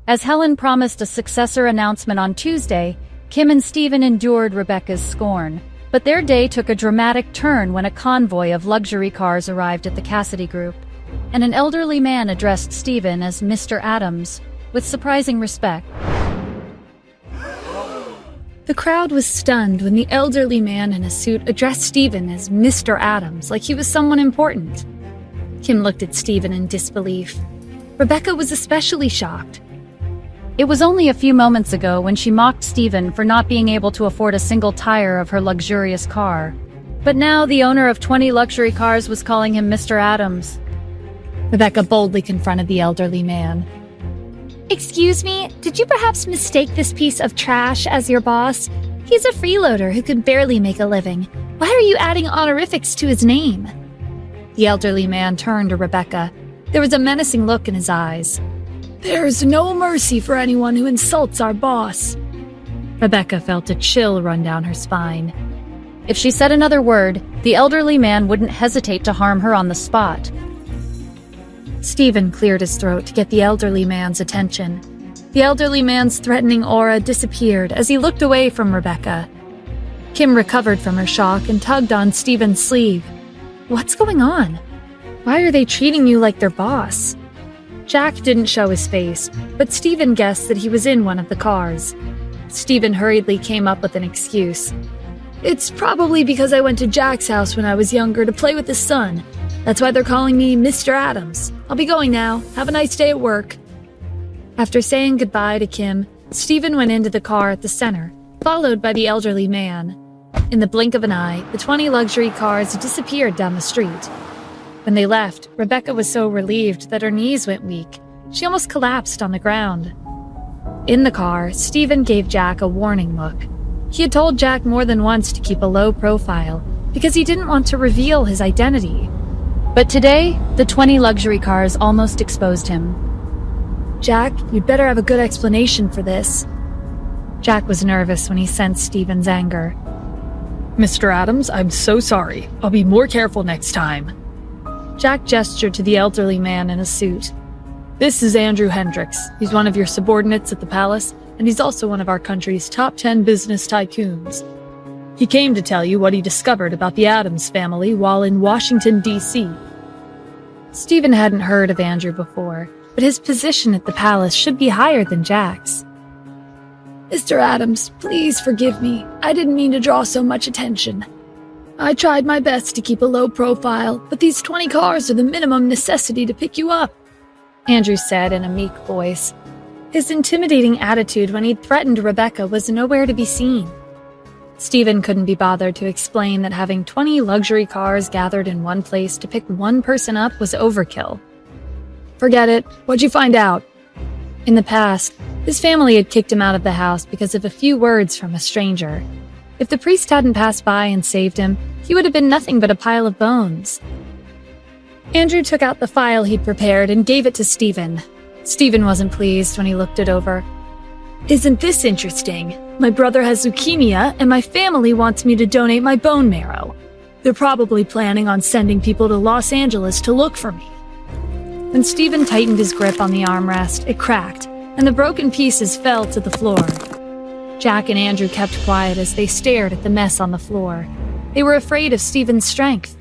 As Helen promised a successor announcement on Tuesday, Kim and Stephen endured Rebecca's scorn. But their day took a dramatic turn when a convoy of luxury cars arrived at the Casady group, and an elderly man addressed Stephen as Mr. Adams, with surprising respect. The crowd was stunned when the elderly man in a suit addressed Stephen as Mr. Adams, like he was someone important. Kim looked at Stephen in disbelief. Rebecca was especially shocked. It was only a few moments ago when she mocked Stephen for not being able to afford a single tire of her luxurious car. But now the owner of 20 luxury cars was calling him Mr. Adams. Rebecca boldly confronted the elderly man. Excuse me, did you perhaps mistake this piece of trash as your boss? He's a freeloader who can barely make a living. Why are you adding honorifics to his name? The elderly man turned to Rebecca. There was a menacing look in his eyes. There's no mercy for anyone who insults our boss. Rebecca felt a chill run down her spine. If she said another word, the elderly man wouldn't hesitate to harm her on the spot. Stephen cleared his throat to get the elderly man's attention. The elderly man's threatening aura disappeared as he looked away from Rebecca. Kim recovered from her shock and tugged on Stephen's sleeve. What's going on? Why are they treating you like their boss? Jack didn't show his face, but Stephen guessed that he was in one of the cars. Stephen hurriedly came up with an excuse. It's probably because I went to Jack's house when I was younger to play with his son. That's why they're calling me Mr. Adams. I'll be going now. Have a nice day at work. After saying goodbye to Kim, Stephen went into the car at the center, followed by the elderly man. In the blink of an eye, the 20 luxury cars disappeared down the street. When they left, Rebecca was so relieved that her knees went weak. She almost collapsed on the ground. In the car, Stephen gave Jack a warning look. He had told Jack more than once to keep a low profile because he didn't want to reveal his identity. But today, the 20 luxury cars almost exposed him. Jack, you'd better have a good explanation for this. Jack was nervous when he sensed Stephen's anger. Mr. Adams, I'm so sorry. I'll be more careful next time. Jack gestured to the elderly man in a suit. This is Andrew Hendricks. He's one of your subordinates at the palace, and he's also one of our country's top 10 business tycoons. He came to tell you what he discovered about the Adams family while in Washington, D.C. Stephen hadn't heard of Andrew before, but his position at the palace should be higher than Jack's. Mr. Adams, please forgive me. I didn't mean to draw so much attention. I tried my best to keep a low profile, but these 20 cars are the minimum necessity to pick you up, Andrew said in a meek voice. His intimidating attitude when he'd threatened Rebecca was nowhere to be seen. Stephen couldn't be bothered to explain that having 20 luxury cars gathered in one place to pick one person up was overkill. Forget it. What'd you find out? In the past, his family had kicked him out of the house because of a few words from a stranger. If the priest hadn't passed by and saved him, he would have been nothing but a pile of bones. Andrew took out the file he'd prepared and gave it to Stephen. Stephen wasn't pleased when he looked it over. Isn't this interesting? My brother has leukemia, and my family wants me to donate my bone marrow. They're probably planning on sending people to Los Angeles to look for me. When Stephen tightened his grip on the armrest, it cracked, and the broken pieces fell to the floor. Jack and Andrew kept quiet as they stared at the mess on the floor. They were afraid of Stephen's strength.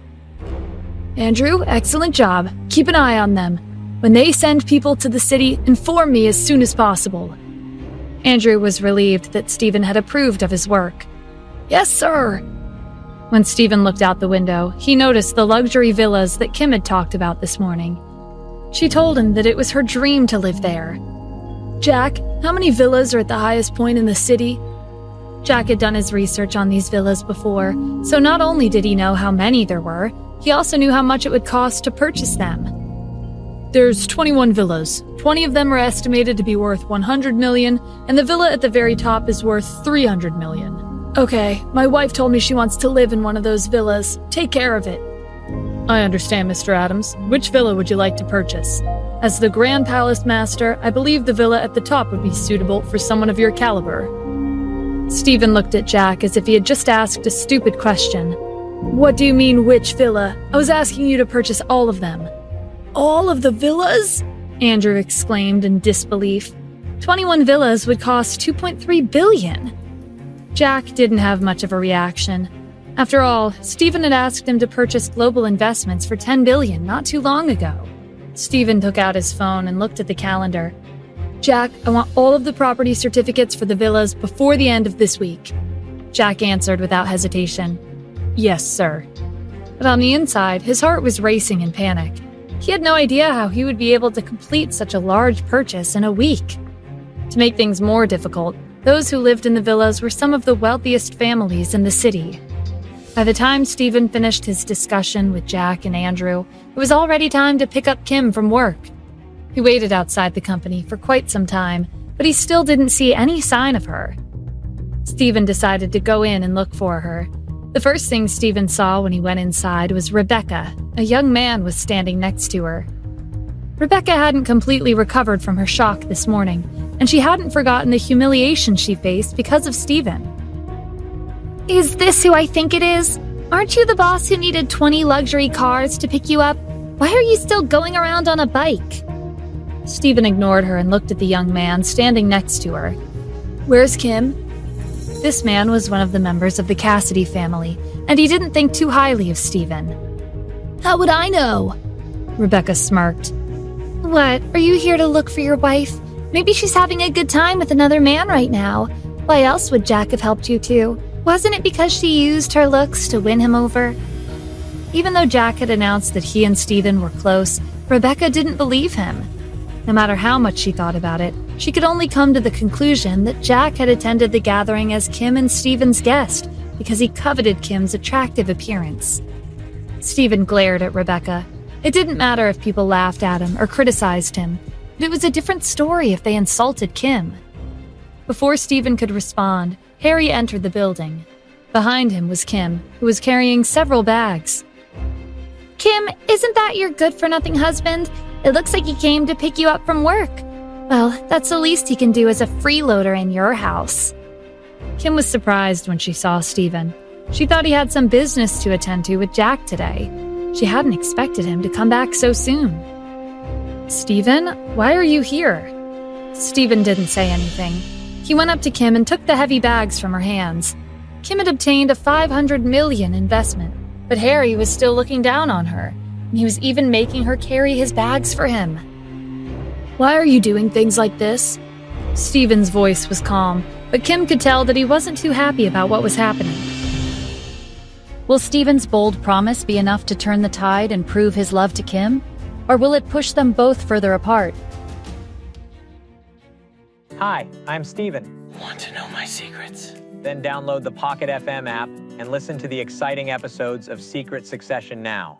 Andrew, excellent job. Keep an eye on them. When they send people to the city, inform me as soon as possible. Andrew was relieved that Stephen had approved of his work. Yes, sir. When Stephen looked out the window, he noticed the luxury villas that Kim had talked about this morning. She told him that it was her dream to live there. Jack, how many villas are at the highest point in the city? Jack had done his research on these villas before, so not only did he know how many there were, he also knew how much it would cost to purchase them. There's 21 villas. 20 of them are estimated to be worth $100 million, and the villa at the very top is worth $300 million. Okay, my wife told me she wants to live in one of those villas. Take care of it. I understand, Mr. Adams. Which villa would you like to purchase? As the Grand Palace Master, I believe the villa at the top would be suitable for someone of your caliber. Stephen looked at Jack as if he had just asked a stupid question. What do you mean, which villa? I was asking you to purchase all of them. All of the villas? Andrew exclaimed in disbelief. 21 villas would cost $2.3 billion. Jack didn't have much of a reaction. After all, Stephen had asked him to purchase global investments for $10 billion not too long ago. Stephen took out his phone and looked at the calendar. "Jack, I want all of the property certificates for the villas before the end of this week." Jack answered without hesitation. "Yes, sir." But on the inside, his heart was racing in panic. He had no idea how he would be able to complete such a large purchase in a week. To make things more difficult, those who lived in the villas were some of the wealthiest families in the city. By the time Stephen finished his discussion with Jack and Andrew, it was already time to pick up Kim from work. He waited outside the company for quite some time, but he still didn't see any sign of her. Stephen decided to go in and look for her. The first thing Stephen saw when he went inside was Rebecca. A young man was standing next to her. Rebecca hadn't completely recovered from her shock this morning, and she hadn't forgotten the humiliation she faced because of Stephen. Is this who I think it is? Aren't you the boss who needed 20 luxury cars to pick you up? Why are you still going around on a bike? Stephen ignored her and looked at the young man standing next to her. "Where's Kim?" This man was one of the members of the Casady family, and he didn't think too highly of Stephen. How would I know? Rebecca smirked. What, are you here to look for your wife? Maybe she's having a good time with another man right now. Why else would Jack have helped you too? Wasn't it because she used her looks to win him over? Even though Jack had announced that he and Stephen were close, Rebecca didn't believe him. No matter how much she thought about it, she could only come to the conclusion that Jack had attended the gathering as Kim and Stephen's guest because he coveted Kim's attractive appearance. Stephen glared at Rebecca. It didn't matter if people laughed at him or criticized him, but it was a different story if they insulted Kim. Before Stephen could respond, Harry entered the building. Behind him was Kim, who was carrying several bags. Kim, isn't that your good-for-nothing husband? It looks like he came to pick you up from work. Well, that's the least he can do as a freeloader in your house. Kim was surprised when she saw Stephen. She thought he had some business to attend to with Jack today. She hadn't expected him to come back so soon. "Stephen, why are you here?" Stephen didn't say anything. He went up to Kim and took the heavy bags from her hands. Kim had obtained a $500 million investment, but Harry was still looking down on her, and he was even making her carry his bags for him. "Why are you doing things like this?" Stephen's voice was calm, but Kim could tell that he wasn't too happy about what was happening. Will Stephen's bold promise be enough to turn the tide and prove his love to Kim? Or will it push them both further apart? Hi, I'm Stephen. Want to know my secrets? Then download the Pocket FM app and listen to the exciting episodes of Secret Succession now.